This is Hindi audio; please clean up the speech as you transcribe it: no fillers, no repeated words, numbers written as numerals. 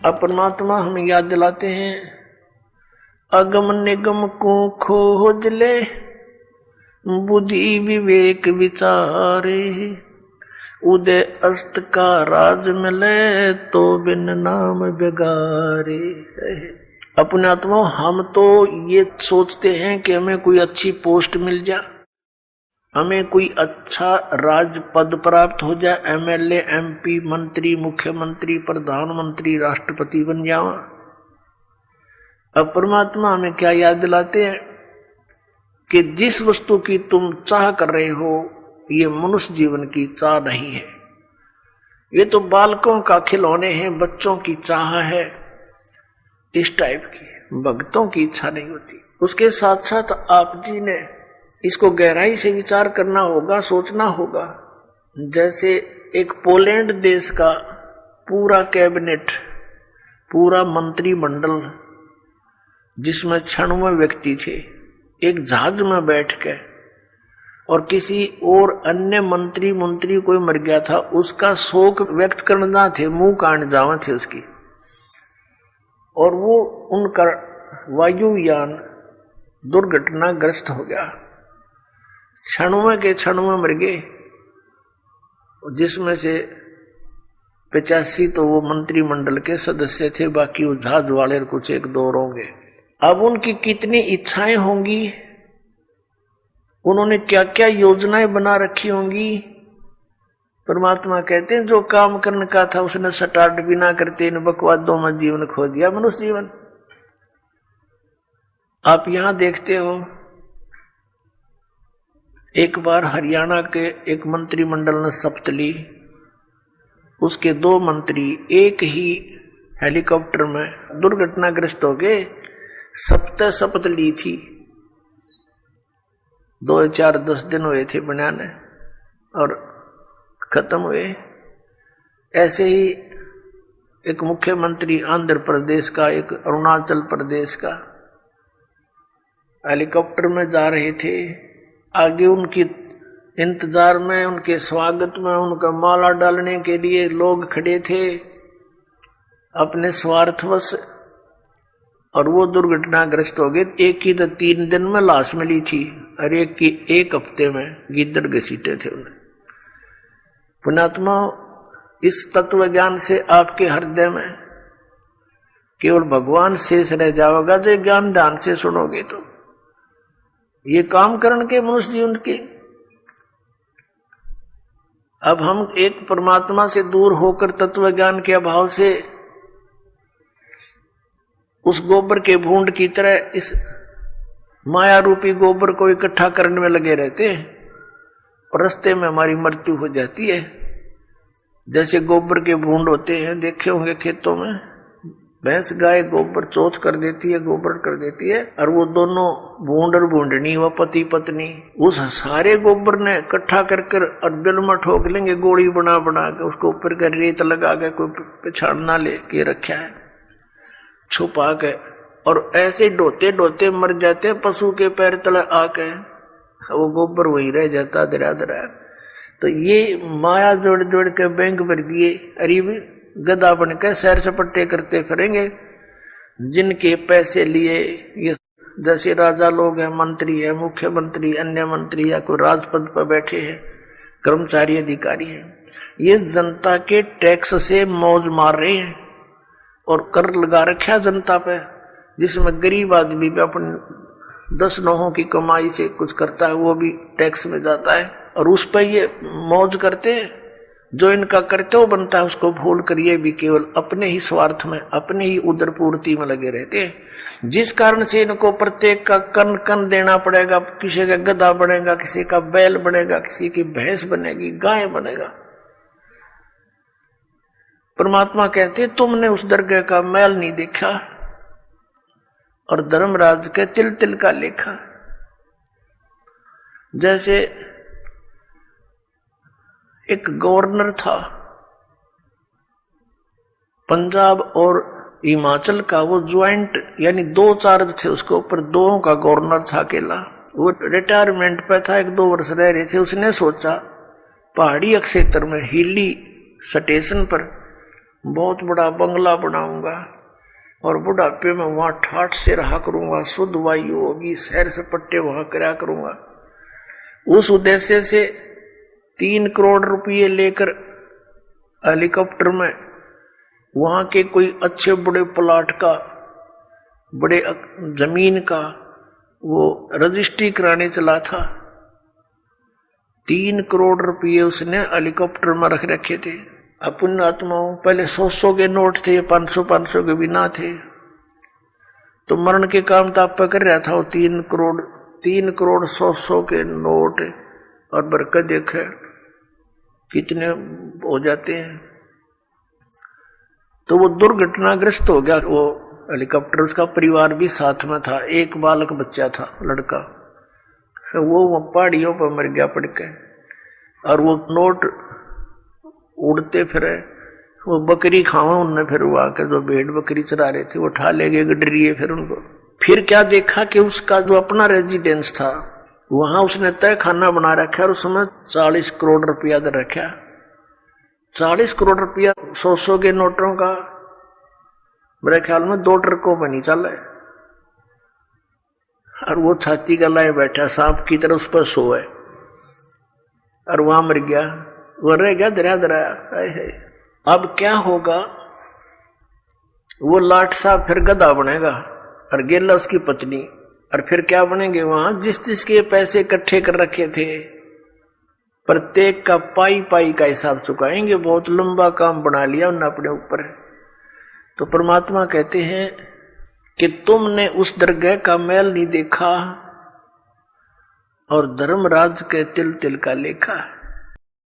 अब परमात्मा हमें याद दिलाते हैं, अगम निगम को खोज ले, बुद्धि विवेक विचारे, उदय अस्त का राज मिले, तो बिन नाम बिगारे। अपने आत्मा हम तो ये सोचते हैं कि हमें कोई अच्छी पोस्ट मिल जाए, हमें कोई अच्छा राज पद प्राप्त हो जाए, एमएलए, एमपी, मंत्री, मुख्यमंत्री, प्रधानमंत्री, राष्ट्रपति बन जावा। अब परमात्मा हमें क्या याद दिलाते हैं कि जिस वस्तु की तुम चाह कर रहे हो, ये मनुष्य जीवन की चाह नहीं है। ये तो बालकों का खिलौने हैं, बच्चों की चाह है, इस टाइप की। भक्तों की इच्छा नहीं होती। उसके साथ साथ आप जी ने इसको गहराई से विचार करना होगा, सोचना होगा। जैसे एक पोलैंड देश का पूरा कैबिनेट, पूरा मंत्रिमंडल, जिसमें 96 व्यक्ति थे, एक जहाज में बैठ के, और किसी और अन्य मंत्री कोई मर गया था, उसका शोक व्यक्त करना थे, मुंह काट जावा थे उसकी, और वो उनका वायुयान दुर्घटनाग्रस्त हो गया। 96 के 96 मर गए, जिसमें से 85 तो वो मंत्रिमंडल के सदस्य थे, बाकी वो जहाज वाले कुछ एक दो होंगे। अब उनकी कितनी इच्छाएं होंगी, उन्होंने क्या क्या योजनाएं बना रखी होंगी। परमात्मा कहते हैं जो काम करने का था उसने स्टार्ट भी ना करते इन बकवादों में जीवन खो दिया, मनुष्य जीवन। आप यहां देखते हो, एक बार हरियाणा के एक मंत्रिमंडल ने शपथ ली, उसके 2 मंत्री एक ही हेलीकॉप्टर में दुर्घटनाग्रस्त हो गए। शपथ ली थी, 2-4-10 दिन हुए थे बनाने और खत्म हुए। ऐसे ही एक मुख्यमंत्री आंध्र प्रदेश का, एक अरुणाचल प्रदेश का, हेलीकॉप्टर में जा रहे थे। आगे उनकी इंतजार में, उनके स्वागत में, उनका माला डालने के लिए लोग खड़े थे अपने स्वार्थवश, और वो दुर्घटनाग्रस्त हो गए। एक की तो 3 दिन में लाश मिली थी, और एक की 1 हफ्ते में गिद्दड़ घसीटे थे उन्हें। पुण्यात्मा, इस तत्व ज्ञान से आपके हृदय में केवल भगवान शेष रह जाओगा, जो ज्ञान ध्यान से सुनोगे तो। ये काम करने के मनुष्य जीवन के, अब हम एक परमात्मा से दूर होकर तत्व ज्ञान के अभाव से उस गोबर के भूंड की तरह इस माया रूपी गोबर को इकट्ठा करने में लगे रहते हैं, और रास्ते में हमारी मृत्यु हो जाती है। जैसे गोबर के भूंड होते हैं, देखे होंगे खेतों में, भैंस गाय गोबर चोथ कर देती है, गोबर कर देती है, और वो दोनों भूंड और भूंडनी, वो पति पत्नी, उस सारे गोबर ने इकट्ठा कर और बिल में ठोक लेंगे, गोली बना बना के उसको ऊपर का रेत लगा के, कोई पिछाड़ ना ले के रखा है छुपा के, और ऐसे ढोते ढोते मर जाते पशु के पैर तले आके, वो गोबर वही रह जाता दरा दरा। तो ये माया जोड़ जोड़ के बैंक भर दिए, अरे गधा बन के सैर सपट्टे करते फिरेंगे, जिनके पैसे लिए ये जैसे राजा लोग हैं, मंत्री है, मुख्यमंत्री, अन्य मंत्री, या कोई राजपद पर बैठे हैं, कर्मचारी अधिकारी हैं, ये जनता के टैक्स से मौज मार रहे हैं, और कर लगा रखा जनता पे, जिसमें गरीब आदमी भी अपने 10 नौहों की कमाई से कुछ करता है, वो भी टैक्स में जाता है, और उस पर ये मौज करते हैं। जो इनका कर्तव्य बनता है उसको भूल कर ये भी केवल अपने ही स्वार्थ में, अपने ही उदर पूर्ति में लगे रहते हैं, जिस कारण से इनको प्रत्येक का कन कन देना पड़ेगा। किसी का गधा बनेगा, किसी का बैल बनेगा, किसी की भैंस बनेगी, गाय बनेगा। परमात्मा कहते तुमने उस दरगाह का मैल नहीं देखा, और धर्मराज के तिल तिल का लेखा। जैसे एक गवर्नर था पंजाब और हिमाचल का, वो ज्वाइंट यानी 2 चार्ज थे उसके ऊपर, 2 का गवर्नर था अकेला। वो रिटायरमेंट पे था, 1-2 वर्ष रह रहे थे। उसने सोचा पहाड़ी क्षेत्र में हिली स्टेशन पर बहुत बड़ा बंगला बनाऊंगा और बुढ़ापे में वहां ठाठ से रहा करूंगा, शुद्ध वायु होगी, सैर सपट्टे वहां करा करूंगा। उस उद्देश्य से 3 करोड़ रुपये लेकर हेलीकॉप्टर में वहां के कोई अच्छे बड़े प्लाट का, बड़े जमीन का वो रजिस्ट्री कराने चला था। 3 करोड़ रुपये उसने हेलीकॉप्टर में रख रखे थे। अपन आत्माओं पहले 100 के नोट थे, 500 के भी ना थे, तो मरण के काम तो आप कर रहा था। वो 3 करोड़ 100 के नोट और बरकत देखे कितने हो जाते हैं। तो वो दुर्घटनाग्रस्त हो गया वो हेलीकॉप्टर। उसका परिवार भी साथ में था, एक बालक बच्चा था, लड़का। वो पहाड़ियों पर मर गया पड़ के। और वो नोट उड़ते फिरे, वो बकरी खावा उनने, फिर वो आकर जो भेड़ बकरी चरा रहे थे वो उठा ले गए गडरिए। फिर उनको फिर क्या देखा कि उसका जो अपना रेजिडेंस था वहां उसने तय खाना बना रखा और उसमें 40 करोड़ रुपया दे रखा। 40 करोड़ रुपया 100 के नोटों का मेरे ख्याल में 2 ट्रकों पर नहीं चल है। और वो छाती का लाए बैठा सांप की तरह उस पर सोए और वहां मर गया। वो रह गया दरिया दरिया। अब क्या होगा? वो लाट साहब फिर गधा बनेगा और गेला उसकी पत्नी, और फिर क्या बनेंगे वहां? जिस जिसके पैसे इकट्ठे कर रखे थे प्रत्येक का पाई पाई का हिसाब चुकाएंगे। बहुत लंबा काम बना लिया उन्होंने अपने ऊपर। तो परमात्मा कहते हैं कि तुमने उस दरगाह का मैल नहीं देखा और धर्मराज के तिल तिल का लेखा।